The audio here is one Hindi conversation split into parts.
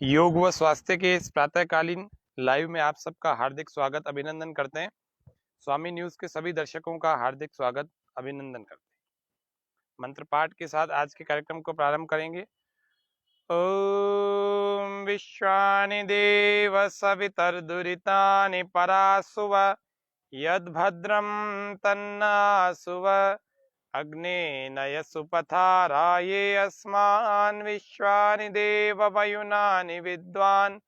योग व स्वास्थ्य के इस प्रातःकालीन लाइव में आप सबका हार्दिक स्वागत अभिनंदन करते हैं। स्वामी न्यूज के सभी दर्शकों का हार्दिक स्वागत अभिनंदन करते हैं। मंत्र पाठ के साथ आज के कार्यक्रम को प्रारंभ करेंगे। ओम विश्वानि देव सवितर्दुरितानि परासुव यद्भद्रं तन्नासुव अग्ने नयसु पथाराये अस्मान् विश्वानि देव वयुनानि विद्वान्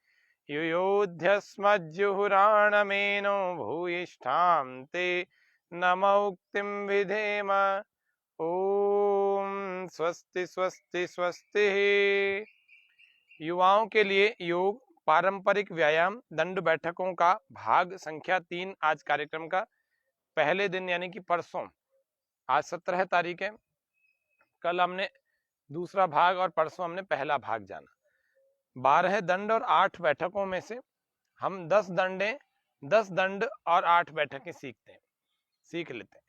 युयोध्यस्मज्जुहुराणमेनो भूयिष्ठां ते नमोक्तिं विधेम। ओम स्वस्ति स्वस्ति स्वस्ति। युवाओं के लिए योग पारंपरिक व्यायाम दंड बैठकों का भाग संख्या 3 आज कार्यक्रम का पहले दिन यानी कि परसों। आज 17 तारीख है। कल हमने दूसरा भाग और परसों हमने पहला भाग जाना। 12 दंड और 8 बैठकों में से हम 10 दंड और 8 बैठकें सीख लेते हैं,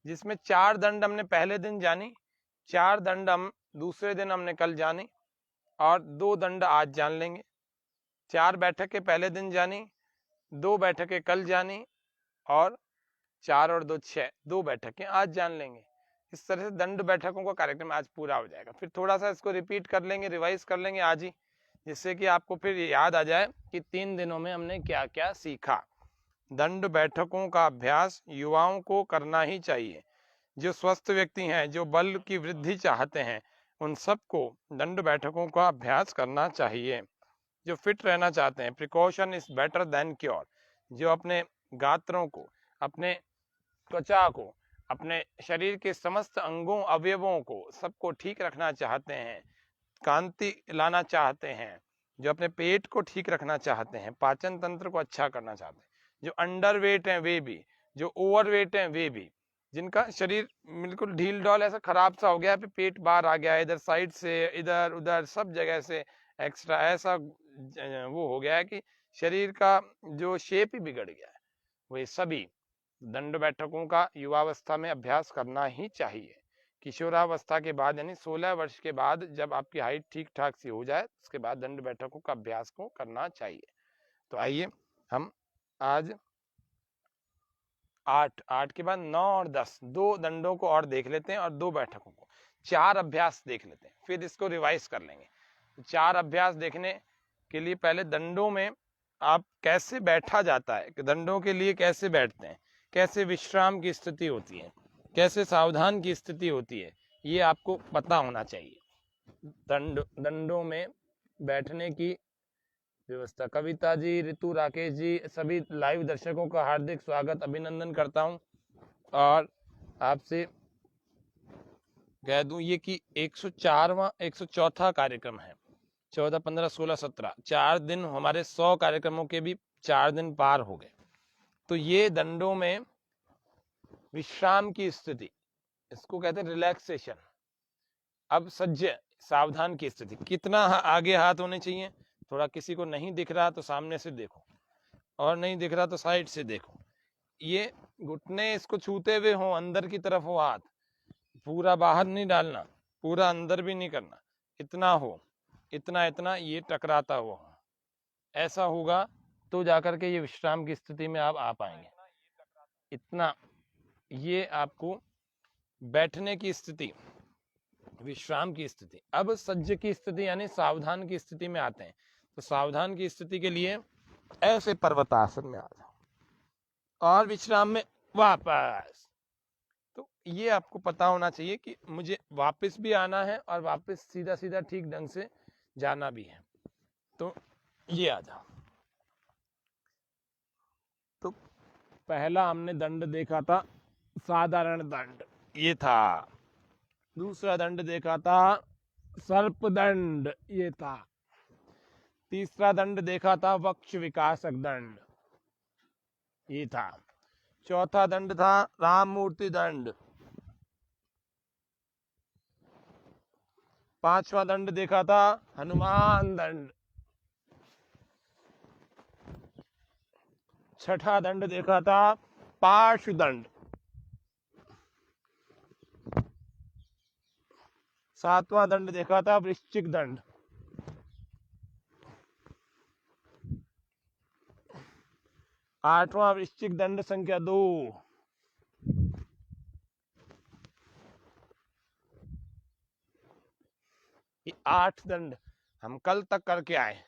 जिसमें 4 दंड हमने पहले दिन जानी, 4 दंड हम दूसरे दिन हमने कल जानी और 2 दंड आज जान लेंगे। 4 बैठकें पहले दिन जानी, 2 बैठकें कल जानी और 4 और 2 6 2 बैठकें आज जान लेंगे। इस तरह से दंड बैठकों का कार्यक्रम आज पूरा हो जाएगा। फिर थोड़ा सा इसको रिपीट कर लेंगे, रिवाइज कर लेंगे आज ही, जिससे कि आपको फिर याद आ जाए कि 3 दिनों में हमने क्या क्या सीखा। दंड बैठकों का अभ्यास युवाओं को करना ही चाहिए। जो स्वस्थ व्यक्ति हैं, जो बल की वृद्धि चाहते हैं, उन सबको दंड बैठकों का अभ्यास करना चाहिए। जो फिट रहना चाहते हैं, precaution is better than cure. जो अपने गात्रों को, अपने त्वचा को, अपने शरीर के समस्त अंगों अवयवों को सबको ठीक रखना चाहते हैं, कांति लाना चाहते हैं, जो अपने पेट को ठीक रखना चाहते हैं, पाचन तंत्र को अच्छा करना चाहते हैं, जो अंडर वेट हैं वे भी, जो ओवर वेट हैं वे भी, जिनका शरीर बिल्कुल ढील डॉल ऐसा खराब सा हो गया है, पेट बाहर आ गया है, इधर साइड से इधर उधर सब जगह से एक्स्ट्रा ऐसा वो हो गया है कि शरीर का जो शेप ही बिगड़ गया है, वे सभी दंड बैठकों का युवावस्था में अभ्यास करना ही चाहिए। किशोरावस्था के बाद यानी 16 वर्ष के बाद जब आपकी हाइट ठीक ठाक सी हो जाए, उसके बाद दंड बैठकों का अभ्यास को करना चाहिए। तो आइए हम आज 8 के बाद 9 और 10 2 दंडों को और देख लेते हैं और 2 बैठकों को, 4 अभ्यास देख लेते हैं, फिर इसको रिवाइज कर लेंगे। 4 अभ्यास देखने के लिए पहले दंडों में आप कैसे बैठा जाता है, दंडों के लिए कैसे बैठते हैं, कैसे विश्राम की स्थिति होती है, कैसे सावधान की स्थिति होती है, ये आपको पता होना चाहिए। दंडों में बैठने की व्यवस्था। कविता जी, ऋतु, राकेश जी, सभी लाइव दर्शकों का हार्दिक स्वागत अभिनंदन करता हूं और आपसे कह दूं ये कि 104वां कार्यक्रम है। 14, 15, 16, 17 4 दिन हमारे 100 कार्यक्रमों के भी 4 दिन पार हो गए। तो ये दंडों में विश्राम की स्थिति, इसको कहते हैं रिलैक्सेशन। अब सज्ज सावधान की स्थिति, कितना आगे हाथ होने चाहिए, थोड़ा किसी को नहीं दिख रहा तो सामने से देखो, और नहीं दिख रहा तो साइड से देखो। ये घुटने इसको छूते हुए हो, अंदर की तरफ हो हाथ, पूरा बाहर नहीं डालना, पूरा अंदर भी नहीं करना, इतना हो, इतना ये टकराता हुआ हो, ऐसा होगा तो जाकर के ये विश्राम की स्थिति में आप आ पाएंगे। इतना ये आपको बैठने की स्थिति, विश्राम की स्थिति। अब सज्ज की स्थिति यानी सावधान की स्थिति में आते हैं। तो सावधान की स्थिति के लिए ऐसे पर्वतासन में आ जाओ और विश्राम में वापस। तो ये आपको पता होना चाहिए कि मुझे वापस भी आना है और वापस सीधा सीधा ठीक ढंग से जाना भी है। तो ये आ जाओ। तो पहला हमने दंड देखा था साधारण दंड, ये था। दूसरा दंड देखा था सर्प दंड, ये था। तीसरा दंड देखा था वक्ष विकासक दंड, ये था। चौथा दंड था राम मूर्ति दंड। पांचवा दंड देखा था हनुमान दंड। छठा दंड देखा था पार्श्व दंड। सातवां दंड देखा था वृश्चिक दंड। 8वां वृश्चिक दंड संख्या 2। ये 8 दंड हम कल तक करके आए,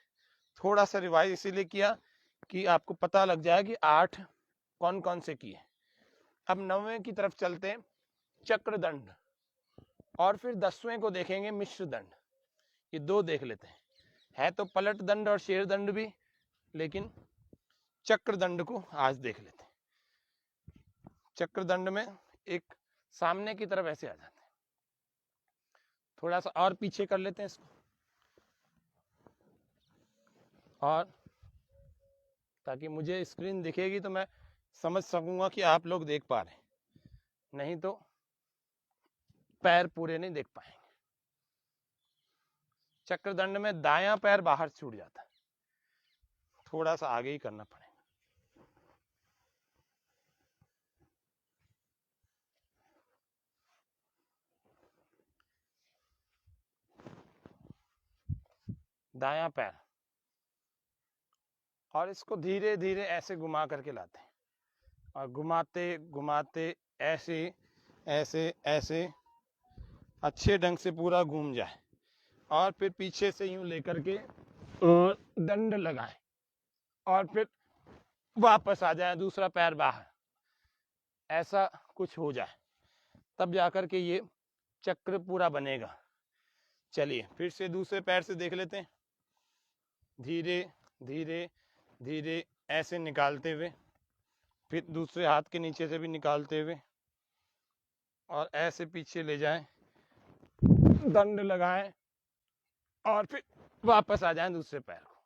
थोड़ा सा रिवाइज इसीलिए किया कि आपको पता लग जाए कि 8 कौन कौन से किए। अब 9वें की तरफ चलते हैं, चक्र दंड, और फिर 10वें को देखेंगे मिश्र दंड। ये 2 देख लेते हैं, है तो पलट दंड और शेर दंड भी, लेकिन चक्र दंड को आज देख लेते हैं। चक्र दंड में एक सामने की तरफ ऐसे आ जाते हैं, थोड़ा सा और पीछे कर लेते हैं इसको, और ताकि मुझे स्क्रीन दिखेगी तो मैं समझ सकूंगा कि आप लोग देख पा रहे हैं, नहीं तो पैर पूरे नहीं देख पाएंगे। चक्रदंड में दायां पैर बाहर छूट जाता है, थोड़ा सा आगे ही करना पड़ेगा। दायां पैर, और इसको धीरे धीरे ऐसे घुमा करके लाते हैं, और घुमाते घुमाते ऐसे ऐसे ऐसे अच्छे ढंग से पूरा घूम जाए, और फिर पीछे से यूं लेकर के और दंड लगाएं, और फिर वापस आ जाए दूसरा पैर बाहर, ऐसा कुछ हो जाए तब जाकर के ये चक्र पूरा बनेगा। चलिए फिर से दूसरे पैर से देख लेते हैं, धीरे धीरे धीरे ऐसे निकालते हुए, फिर दूसरे हाथ के नीचे से भी निकालते हुए, और ऐसे पीछे ले जाएं, दंड लगाएं, और फिर वापस आ जाएं दूसरे पैर को।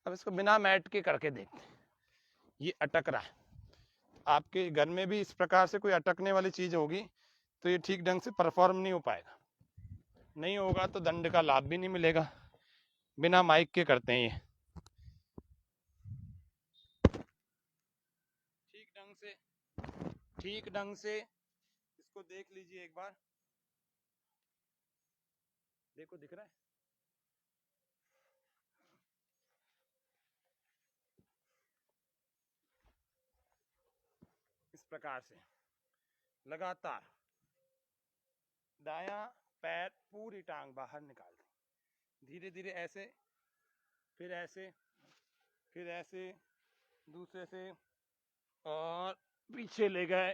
अब इसको बिना मैट के करके देखते हैं, ये अटक रहा है। आपके घर में भी इस प्रकार से कोई अटकने वाली चीज होगी तो ये ठीक ढंग से परफॉर्म नहीं हो पाएगा, नहीं होगा तो दंड का लाभ भी नहीं मिलेगा। बिना माइक के करते हैं ये, ठीक ढंग से इसको देख लीजिए एक बार, देखो दिख रहा है, इस प्रकार से लगातार दायां पैर पूरी टांग बाहर निकाल दें, धीरे धीरे ऐसे, फिर ऐसे, फिर ऐसे, दूसरे से, और पीछे ले गए,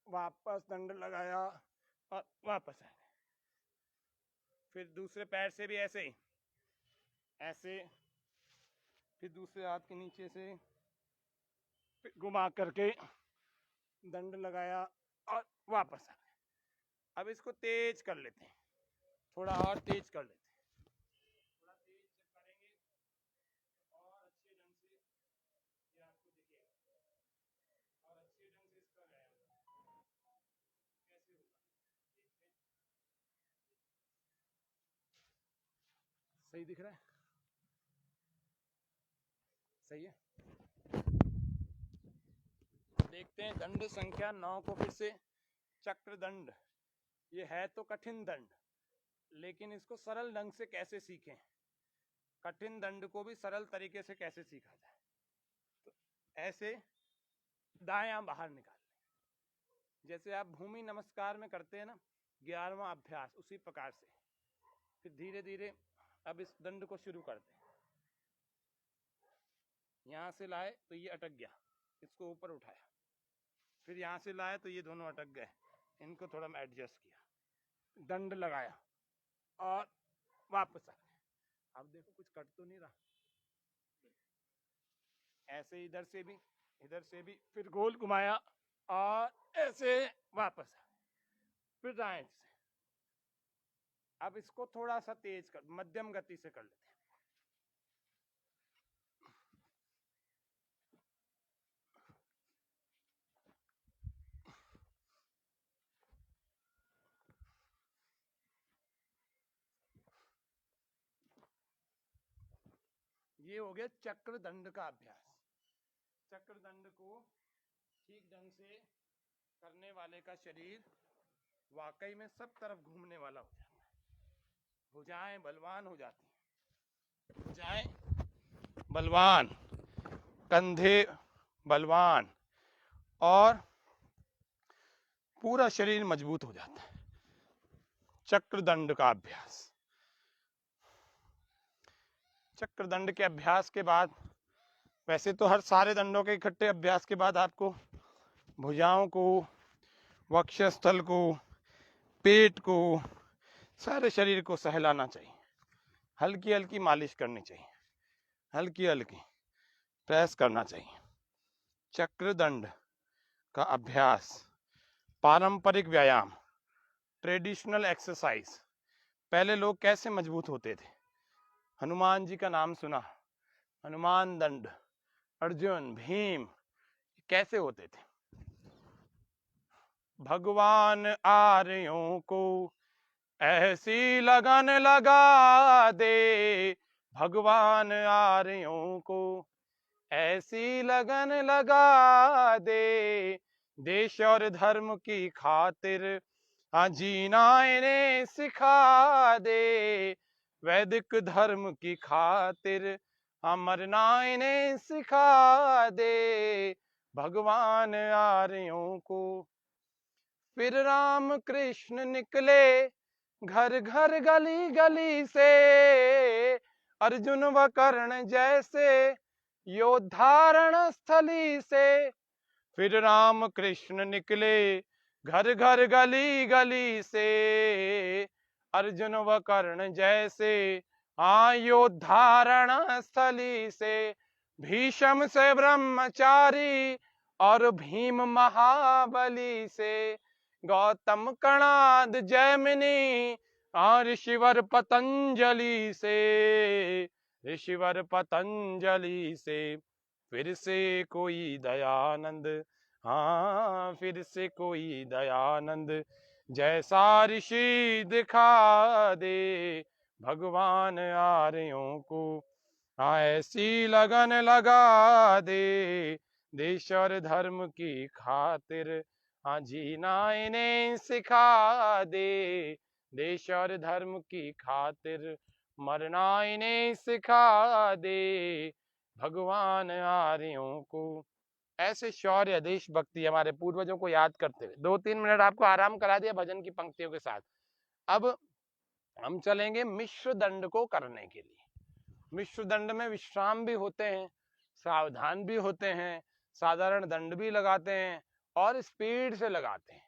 वापस दंड लगाया और वापस आए, फिर दूसरे पैर से भी ऐसे ही, ऐसे, फिर दूसरे हाथ के नीचे से, फिर घुमा करके दंड लगाया और वापस आ गए। अब इसको तेज कर लेते हैं, थोड़ा और तेज कर लेते हैं, थोड़ा तेज जब करेंगे और अच्छे ढंग से ये आपको दिखेगा, और अच्छे ढंग से इसका व्यायाम कैसे होगा देखते हैं। सही दिख रहा है, सही है। देखते हैं दंड संख्या 9 को फिर से, चक्र दंड। ये है तो कठिन दंड, लेकिन इसको सरल ढंग से कैसे सीखें, कठिन दंड को भी सरल तरीके से कैसे सीखा जाए। तो ऐसे दायां बाहर निकाल लें, जैसे आप भूमि नमस्कार में करते हैं ना, 11वां अभ्यास, उसी प्रकार से। फिर धीरे धीरे अब इस दंड को शुरू करते हैं, यहां से लाए तो ये अटक गया, इसको ऊपर उठाया, फिर यहां से लाए तो ये दोनों अटक गए, इनको थोड़ा मैं एडजस्ट किया, दंड लगाया और वापस आ गए। अब देखो कुछ कट तो नहीं रहा, ऐसे इधर से भी, इधर से भी, फिर गोल घुमाया और ऐसे वापस आ गए, फिर राइट से। अब इसको थोड़ा सा तेज कर, मध्यम गति से कर लेते हैं। ये हो गया चक्र दंड का अभ्यास। चक्र दंड को ठीक ढंग से करने वाले का शरीर वाकई में सब तरफ घूमने वाला हो जाता है, भुजाएं बलवान हो जाती हैं, भुजाएं बलवान, कंधे बलवान और पूरा शरीर मजबूत हो जाता है। चक्रदंड का अभ्यास। चक्रदंड के अभ्यास के बाद, वैसे तो हर सारे दंडों के इकट्ठे अभ्यास के बाद आपको भुजाओं को, वक्षस्थल को, पेट को, सारे शरीर को सहलाना चाहिए, हल्की हल्की मालिश करनी चाहिए, हल्की हल्की प्रेस करना चाहिए। चक्रदंड का अभ्यास, पारंपरिक व्यायाम, ट्रेडिशनल एक्सरसाइज। पहले लोग कैसे मजबूत होते थे? हनुमान जी का नाम सुना, हनुमान दंड, अर्जुन, भीम, कैसे होते थे? भगवान आर्यों को ऐसी लगन लगा दे, भगवान आर्यों को ऐसी लगन लगा दे, देश और धर्म की खातिर हाँ जीना इन्हें सिखा दे, वैदिक धर्म की खातिर हाँ मरना इन्हें सिखा दे, भगवान आर्यों को। फिर राम कृष्ण निकले घर घर गली गली से, अर्जुन व कर्ण जैसे योद्धारण स्थली से। फिर राम कृष्ण निकले घर घर गली गली से, अर्जुन व कर्ण जैसे योद्धारण स्थली से। भीष्म से ब्रह्मचारी और भीम महाबली से, गौतम कणाद जैमिनी ऋषिवर पतंजलि से, ऋषिवर पतंजलि से। फिर से कोई दयानंद, हाँ फिर से कोई दयानंद जैसा ऋषि दिखा दे, भगवान आर्यों को ऐसी लगन लगा दे, देश और धर्म की खातिर जीना इन्हें सिखा दे, देश और धर्म की खातिर मरना इन्हें सिखा दे, भगवान आर्यों को। ऐसे शौर्य, देशभक्ति हमारे पूर्वजों को याद करते हुए 2-3 मिनट आपको आराम करा दिया भजन की पंक्तियों के साथ। अब हम चलेंगे मिश्र दंड को करने के लिए। मिश्र दंड में विश्राम भी होते हैं, सावधान भी होते हैं, साधारण दंड भी लगाते हैं और स्पीड से लगाते हैं।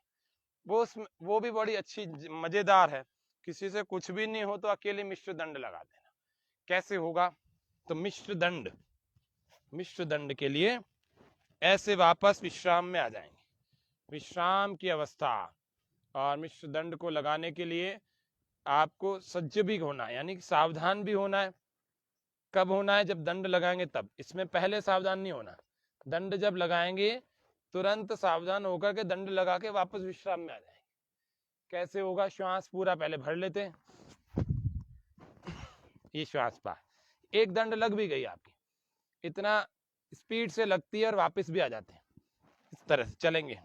वो भी बड़ी अच्छी मजेदार है। किसी से कुछ भी नहीं हो तो अकेले मिश्र दंड लगा देना। कैसे होगा? तो मिश्र दंड के लिए ऐसे वापस विश्राम में आ जाएंगे, विश्राम की अवस्था। और मिश्र दंड को लगाने के लिए आपको सज्ज भी होना है, यानी कि सावधान भी होना है। कब होना है? जब दंड लगाएंगे तब। इसमें पहले सावधान नहीं होना। दंड जब लगाएंगे तुरंत सावधान होकर के दंड लगा के वापस विश्राम में आ जाएंगे। कैसे होगा? श्वास पूरा पहले भर लेते हैं, ये श्वास पार, एक दंड लग भी गई आपकी, इतना स्पीड से लगती है और वापस भी आ जाते हैं। इस तरह से चलेंगे।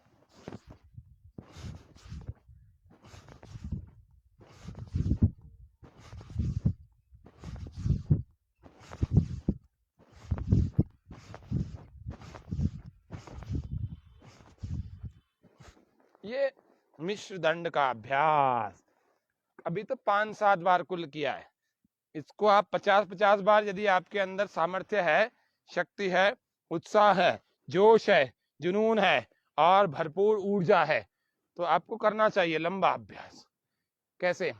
ये मिश्र दंड का अभ्यास अभी तो 5-7 बार कुल किया है। इसको आप 50-50 बार, यदि आपके अंदर सामर्थ्य है, शक्ति है, उत्साह है, जोश है, जुनून है और भरपूर ऊर्जा है, तो आपको करना चाहिए लंबा अभ्यास। कैसे?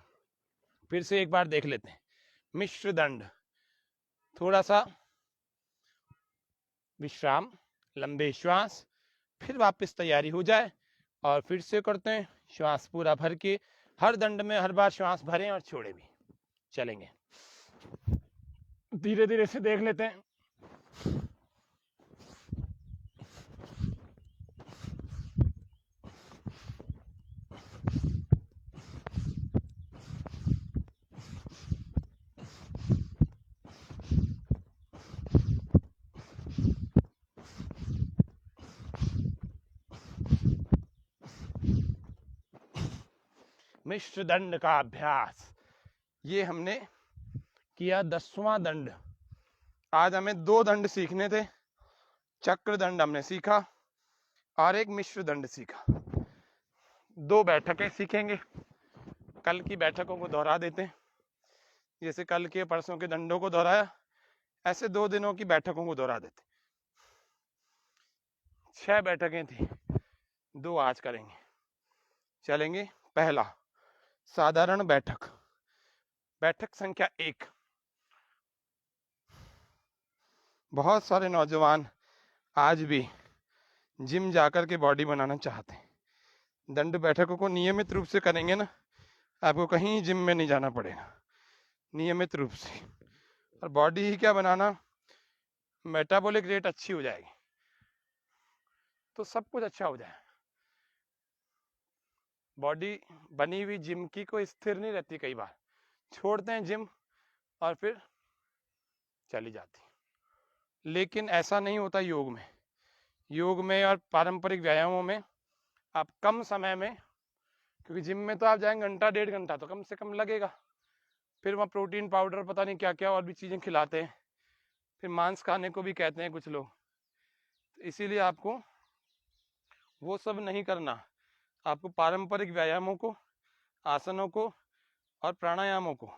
फिर से एक बार देख लेते हैं। मिश्र दंड, थोड़ा सा विश्राम, लंबे श्वास, फिर वापस तैयारी हो जाए और फिर से करते हैं। श्वास पूरा भर के, हर दंड में हर बार श्वास भरें और छोड़े भी। चलेंगे, धीरे धीरे से देख लेते हैं। मिश्र दंड का अभ्यास ये हमने किया 10वां दंड। आज हमें 2 दंड सीखने थे, चक्र दंड हमने सीखा और एक मिश्र दंड सीखा। 2 बैठकें सीखेंगे, कल की बैठकों को दोहरा देते हैं। जैसे कल के परसों के दंडों को दोहराया, ऐसे 2 दिनों की बैठकों को दोहरा देते। 6 बैठकें थी, 2 आज करेंगे। चलेंगे। पहला साधारण बैठक, बैठक संख्या 1। बहुत सारे नौजवान आज भी जिम जाकर के बॉडी बनाना चाहते हैं। दंड बैठकों को नियमित रूप से करेंगे ना, आपको कहीं जिम में नहीं जाना पड़ेगा, नियमित रूप से। और बॉडी ही क्या बनाना, मेटाबॉलिक रेट अच्छी हो जाएगी तो सब कुछ अच्छा हो जाए। बॉडी बनी हुई जिम की कोई स्थिर नहीं रहती, कई बार छोड़ते हैं जिम और फिर चली जाती। लेकिन ऐसा नहीं होता योग में। योग में और पारंपरिक व्यायामों में आप कम समय में, क्योंकि जिम में तो आप जाएंगे घंटा 1.5 घंटा तो कम से कम लगेगा, फिर वहाँ प्रोटीन पाउडर पता नहीं क्या क्या और भी चीज़ें खिलाते हैं, फिर मांस खाने को भी कहते हैं कुछ लोग। तो इसीलिए आपको वो सब नहीं करना, आपको पारंपरिक व्यायामों को, आसनों को और प्राणायामों को,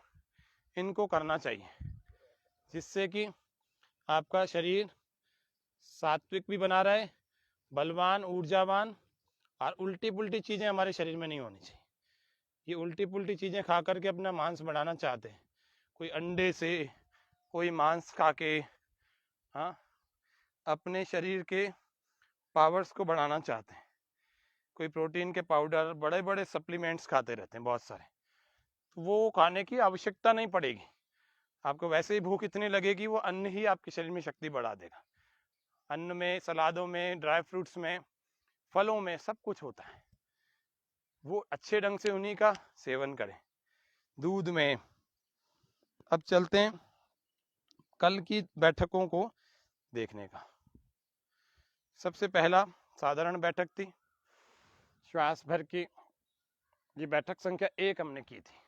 इनको करना चाहिए, जिससे कि आपका शरीर सात्विक भी बना रहे, बलवान, ऊर्जावान, और उल्टी पुल्टी चीज़ें हमारे शरीर में नहीं होनी चाहिए। ये उल्टी पुल्टी चीज़ें खा करके अपना मांस बढ़ाना चाहते हैं, कोई अंडे से, कोई मांस खा के, हाँ, अपने शरीर के पावर्स को बढ़ाना चाहते हैं, कोई प्रोटीन के पाउडर, बड़े बड़े सप्लीमेंट्स खाते रहते हैं बहुत सारे। तो वो खाने की आवश्यकता नहीं पड़ेगी, आपको वैसे ही भूख इतनी लगेगी, वो अन्न ही आपके शरीर में शक्ति बढ़ा देगा। अन्न में, सलादों में, ड्राई फ्रूट्स में, फलों में सब कुछ होता है, वो अच्छे ढंग से उन्हीं का सेवन करें। दूध में। अब चलते हैं कल की बैठकों को देखने का। सबसे पहला साधारण बैठक थी, श्वास भर की, ये बैठक संख्या 1 हमने की थी।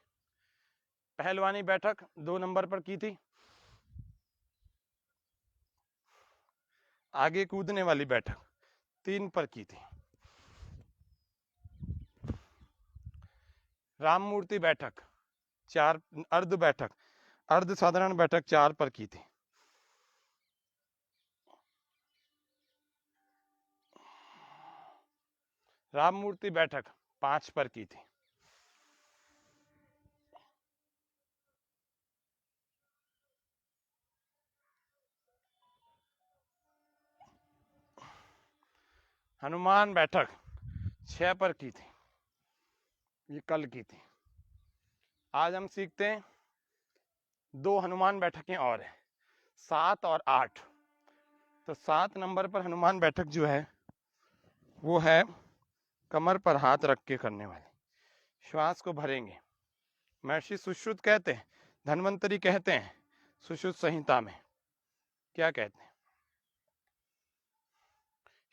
पहलवानी बैठक 2 नंबर पर की थी। आगे कूदने वाली बैठक 3 पर की थी। राम मूर्ति बैठक 4, अर्ध बैठक, अर्ध साधारण बैठक 4 पर की थी। राम मूर्ति बैठक 5 पर की थी। हनुमान बैठक 6 पर की थी, ये कल की थी। आज हम सीखते हैं 2 हनुमान बैठकें और हैं, 7 और 8। तो 7 नंबर पर हनुमान बैठक जो है वो है कमर पर हाथ रख के करने वाली, श्वास को भरेंगे। महर्षि सुश्रुत कहते हैं, धन्वंतरी कहते हैं सुश्रुत संहिता में, क्या कहते हैं,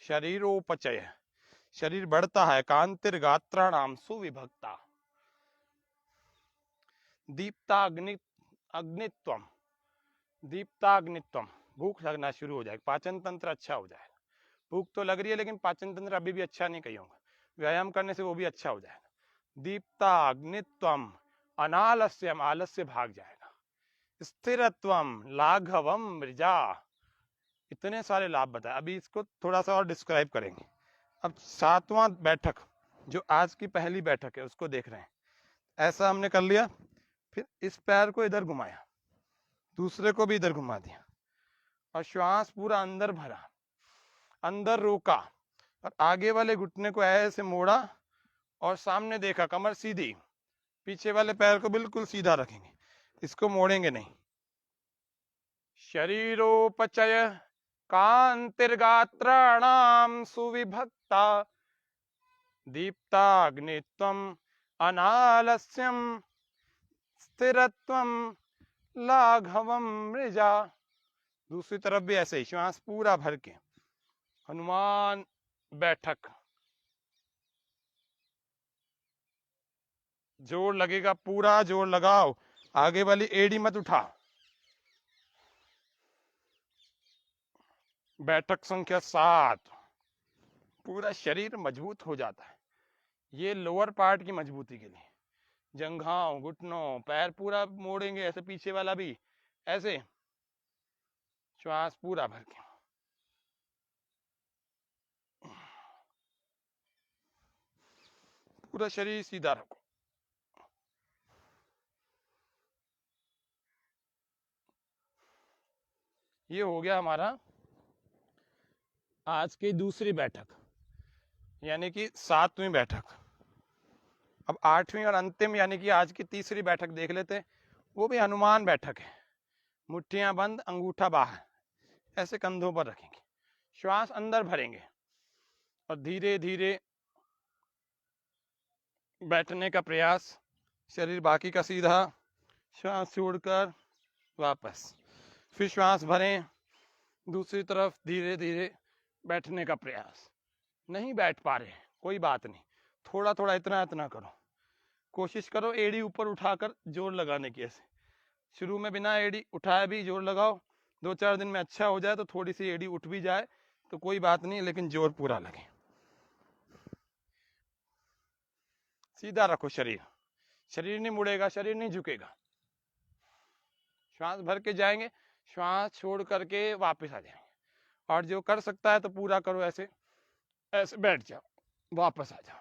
शरीरोपचय, शरीर बढ़ता है, कांतिर गात्राणाम सुविभक्ता, दीप्ताग्नित्वम, दीप्ताग्नित्वम, भूख लगना शुरू हो जाएगा, पाचन तंत्र अच्छा हो जाएगा। भूख तो लग रही है लेकिन पाचन तंत्र अभी भी अच्छा नहीं कहूँगा, व्यायाम करने से वो भी अच्छा हो जाएगा। दीप्ताग्नित्वम, अनालस्यम, आलस्य भाग जाएगा, स्थिरत्वम, लाघवम मृजा, इतने सारे लाभ बताए। अभी इसको थोड़ा सा और डिस्क्राइब करेंगे। अब 7वां बैठक जो आज की पहली बैठक है उसको देख रहे हैं। ऐसा हमने कर लिया, फिर इस पैर को इधर घुमाया, दूसरे को भी इधर घुमा दिया, और श्वास पूरा अंदर भरा, अंदर रोका, और आगे वाले घुटने को ऐसे मोड़ा और सामने देखा, कमर सीधी, पीछे वाले पैर को बिल्कुल सीधा रखेंगे, इसको मोड़ेंगे नहीं। शरीरोपचय कांतिर्गात्राणाम सुविभक्ता, दीप्ताग्नित्वम, अनालस्यम, स्थिरत्वम, लाघवम मृजा। दूसरी तरफ भी ऐसे ही, श्वास पूरा भर के, हनुमान बैठक, जोर लगेगा, पूरा जोर लगाओ, आगे वाली एड़ी मत उठा, बैठक संख्या 7, पूरा शरीर मजबूत हो जाता है। ये लोअर पार्ट की मजबूती के लिए, जंघाओं, घुटनों, पैर पूरा मोड़ेंगे ऐसे, पीछे वाला भी ऐसे, श्वास पूरा भर के, पूरा शरीर सीधा रखो। ये हो गया हमारा आज की दूसरी बैठक, यानी कि 7वीं बैठक। अब 8वीं और अंतिम यानी कि आज की तीसरी बैठक देख लेते हैं। वो भी हनुमान बैठक है। मुट्ठियां बंद, अंगूठा बाहर, ऐसे कंधों पर रखेंगे, श्वास अंदर भरेंगे और धीरे धीरे बैठने का प्रयास। शरीर बाकी का सीधा, श्वास छोड़कर वापस, फिर श्वास भरें, दूसरी तरफ धीरे धीरे बैठने का प्रयास। नहीं बैठ पा रहे, कोई बात नहीं, थोड़ा थोड़ा इतना इतना करो, कोशिश करो एड़ी ऊपर उठाकर जोर लगाने की। ऐसे शुरू में बिना एड़ी उठाए भी जोर लगाओ, 2-4 दिन में अच्छा हो जाए तो थोड़ी सी एड़ी उठ भी जाए तो कोई बात नहीं, लेकिन जोर पूरा लगे। सीधा रखो शरीर, शरीर नहीं मुड़ेगा, शरीर नहीं झुकेगा। श्वास भर के जाएंगे, श्वास छोड़ करके वापस आ जाएंगे। और जो कर सकता है तो पूरा करो, ऐसे ऐसे बैठ जाओ, वापस आ जाओ।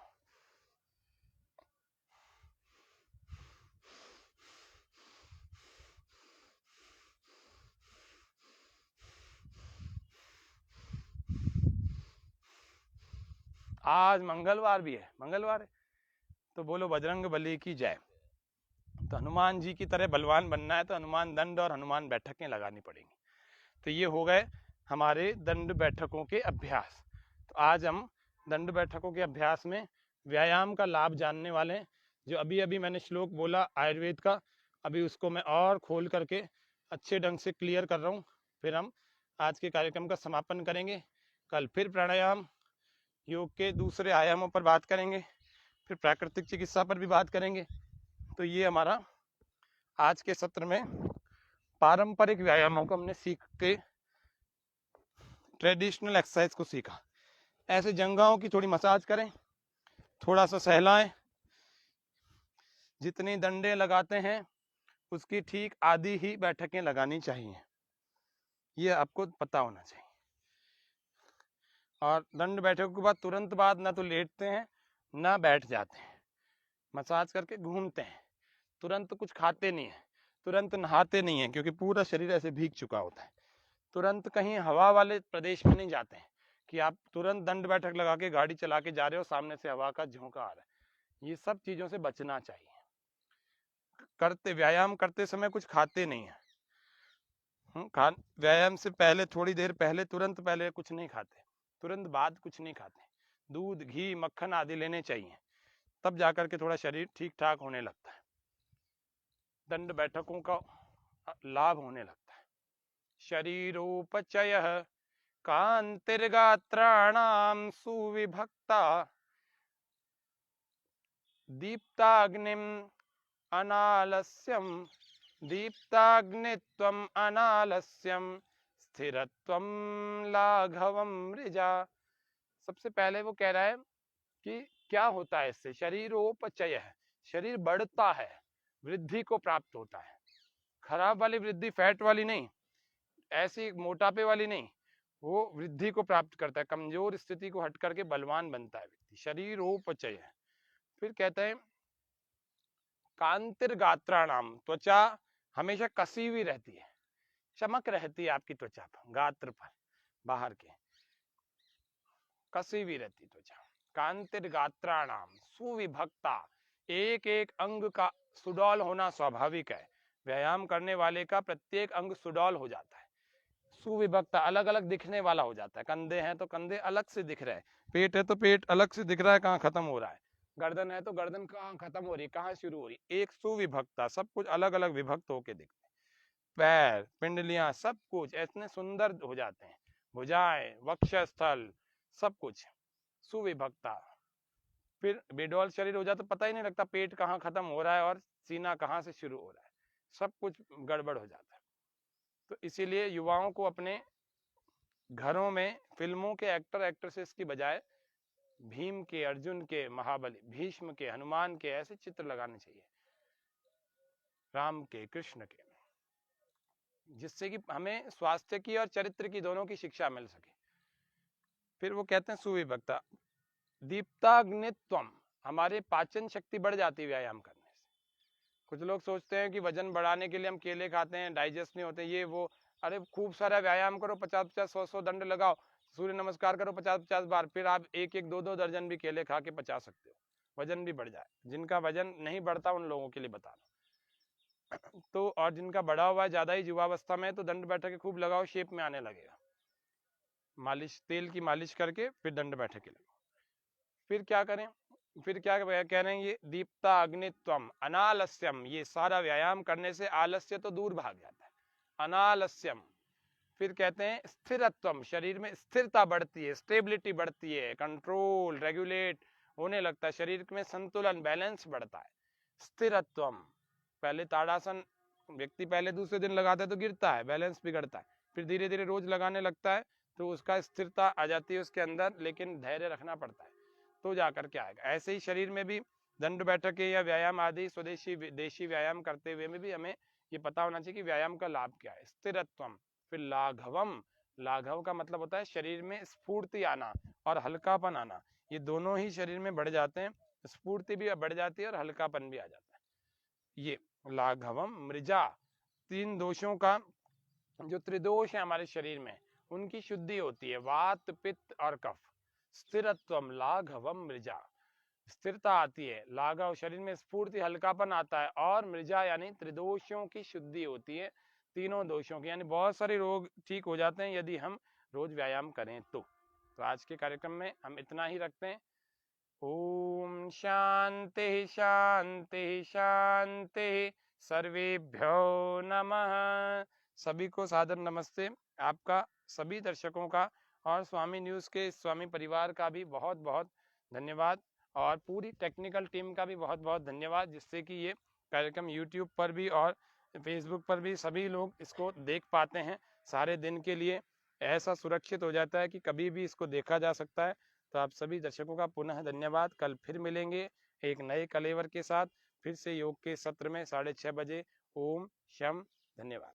आज मंगलवार भी है, मंगलवार है तो बोलो बजरंग बली की जय। तो हनुमान जी की तरह बलवान बनना है तो हनुमान दंड और हनुमान बैठकें लगानी पड़ेंगी। तो ये हो गए हमारे दंड बैठकों के अभ्यास। तो आज हम दंड बैठकों के अभ्यास में व्यायाम का लाभ जानने वाले हैं। जो अभी अभी मैंने श्लोक बोला आयुर्वेद का, अभी उसको मैं और खोल करके अच्छे ढंग से क्लियर कर रहा हूँ। फिर हम आज के कार्यक्रम का समापन करेंगे। कल फिर प्राणायाम, योग के दूसरे आयामों पर बात करेंगे, फिर प्राकृतिक चिकित्सा पर भी बात करेंगे। तो ये हमारा आज के सत्र में पारंपरिक व्यायामों को हमने सीख के ट्रेडिशनल एक्सरसाइज को सीखा। ऐसे जंघाओं की थोड़ी मसाज करें, थोड़ा सा सहलाएं, जितनी डंडे लगाते हैं उसकी ठीक आधी ही बैठकें लगानी चाहिए, ये आपको पता होना चाहिए। और दंड बैठक के बाद तुरंत बाद ना तो लेटते हैं ना बैठ जाते हैं, मसाज करके घूमते हैं, तुरंत कुछ खाते नहीं है, तुरंत नहाते नहीं है क्योंकि पूरा शरीर ऐसे भीग चुका होता है, तुरंत कहीं हवा वाले प्रदेश में नहीं जाते हैं कि आप तुरंत दंड बैठक लगा के गाड़ी चला के जा रहे हो, सामने से हवा का झोंका आ रहा है। ये सब चीजों से बचना चाहिए। करते व्यायाम करते समय कुछ खाते नहीं है, व्यायाम से पहले थोड़ी देर पहले, तुरंत पहले कुछ नहीं खाते, तुरंत बाद कुछ नहीं खाते। दूध, घी, मक्खन आदि लेने चाहिए, तब जाकर के थोड़ा शरीर ठीक ठाक होने लगता है, दंड बैठकों का लाभ होने लगता है। शरीरोपचय कांतिर्गात्राणाम सुविभक्ता दीप्ताग्निम अनालस्यम दीप्ताग्नित्वम अनालस्यम स्थिरत्वम लाघवम ऋजा। सबसे पहले वो कह रहा है कि क्या होता है इससे, शरीरोपचय है, शरीर बढ़ता है, वृद्धि को प्राप्त होता है। खराब वाली वृद्धि, फैट वाली नहीं, ऐसी मोटापे वाली नहीं, वो वृद्धि को प्राप्त करता है, कमजोर स्थिति को हट करके बलवान बनता है व्यक्ति, शरीरोपचय है। फिर कहते हैं कांतिर गात्राणाम, त्वचा हमेशा कसी हुई रहती है, चमक रहती है आपकी त्वचा पर, गात्र पर बाहर के कसी हुई रहती त्वचा। कांतिर गात्राणाम सुविभक्ता, एक एक अंग का सुडौल होना स्वाभाविक है, व्यायाम करने वाले का प्रत्येक अंग सुडौल हो जाता है, सुविभक्ता अलग अलग दिखने वाला हो जाता है। कंधे हैं तो कंधे अलग से दिख रहे हैं, पेट है तो पेट अलग से दिख रहा है, कहाँ खत्म हो रहा है, गर्दन है तो गर्दन कहाँ खत्म हो रही है, कहाँ शुरू हो रही है, एक सुविभक्ता, सब कुछ अलग अलग विभक्त होके दिखते हैं। पैर, पिंडलियां, सब कुछ इतने सुंदर हो जाते हैं, भुजाएं, वक्षस्थल, सब कुछ सुविभक्ता। फिर बेडौल शरीर हो जाता तो पता ही नहीं लगता पेट कहाँ खत्म हो रहा है और सीना कहाँ से शुरू हो रहा है, सब कुछ गड़बड़ हो जाता है। तो इसीलिए युवाओं को अपने घरों में फिल्मों के एक्टर एक्ट्रेसेस की बजाय भीम के, अर्जुन के, महाबली, भीष्म के, हनुमान के ऐसे चित्र लगाने चाहिए, राम के, कृष्ण के, जिससे कि हमें स्वास्थ्य की और चरित्र की दोनों की शिक्षा मिल सके। फिर वो कहते हैं सुविभक्ता, दीप्ताग्नित्वम, हमारे पाचन शक्ति बढ़ जाती है व्यायाम करने से। कुछ लोग सोचते हैं कि वजन बढ़ाने के लिए हम केले खाते हैं, डाइजेस्ट नहीं होते, ये वो। अरे खूब सारा व्यायाम करो, 50-50, 100-100 दंड लगाओ, सूर्य नमस्कार करो 50-50 बार, फिर आप 1-1, 2-2 दर्जन भी केले खा के पचा सकते हो, वजन भी बढ़ जाए। जिनका वजन नहीं बढ़ता उन लोगों के लिए बता रहा। तो और जिनका बढ़ा हुआ है ज्यादा ही युवावस्था में, तो दंड बैठक खूब लगाओ, शेप में आने लगेगा। मालिश, तेल की मालिश करके फिर दंड बैठक के लगाओ। फिर क्या करें, फिर क्या कह रहे हैं ये, दीप्ता अग्नित्वम अनालस्यम, ये सारा व्यायाम करने से आलस्य तो दूर भाग जाता है, अनालस्यम। फिर कहते हैं स्थिरत्वम, शरीर में स्थिरता बढ़ती है, स्टेबिलिटी बढ़ती है, कंट्रोल, रेगुलेट होने लगता है, शरीर में संतुलन, बैलेंस बढ़ता है। स्थिरत्वम, पहले ताड़ासन व्यक्ति पहले दूसरे दिन लगाता है तो गिरता है, बैलेंस बिगड़ता है, फिर धीरे धीरे रोज लगाने लगता है तो उसका स्थिरता आ जाती है उसके अंदर, लेकिन धैर्य रखना पड़ता है तो जाकर के आएगा। ऐसे ही शरीर में भी दंड बैठकें या व्यायाम आदि स्वदेशी विदेशी व्यायाम करते हुए में भी हमें ये पता होना चाहिए कि व्यायाम का लाभ क्या है। स्थिरत्वम, फिर लाघवम, लाघव का मतलब होता है शरीर में स्फूर्ति आना और हल्कापन आना, ये दोनों ही शरीर में बढ़ जाते हैं, स्फूर्ति भी बढ़ जाती है और हल्कापन भी आ जाता है। ये लाघवम। मृजा, तीन दोषों का, जो त्रिदोष है हमारे शरीर में उनकी शुद्धि होती है, वात, पित्त और कफ। स्थिरत्वम लाघवम मृजा, स्थिरता आती है, लाघव शरीर में स्फूर्ति, हल्कापन आता है, और मृजा यानी त्रिदोषों की शुद्धि होती है, तीनों दोषों की, यानी बहुत सारे रोग ठीक हो जाते हैं यदि हम रोज व्यायाम करें तो। आज के कार्यक्रम में हम इतना ही रखते हैं। ओम शांति शांति शांति, सर्वेभ्यो नमः। सभी को सादर नमस्ते। आपका, सभी दर्शकों का और स्वामी न्यूज के स्वामी परिवार का भी बहुत बहुत धन्यवाद, और पूरी टेक्निकल टीम का भी बहुत बहुत धन्यवाद, जिससे कि ये कार्यक्रम यूट्यूब पर भी और फेसबुक पर भी सभी लोग इसको देख पाते हैं। सारे दिन के लिए ऐसा सुरक्षित हो जाता है कि कभी भी इसको देखा जा सकता है। तो आप सभी दर्शकों का पुनः धन्यवाद। कल फिर मिलेंगे एक नए कलेवर के साथ, फिर से योग के सत्र में 6:30 बजे। ओम शम, धन्यवाद।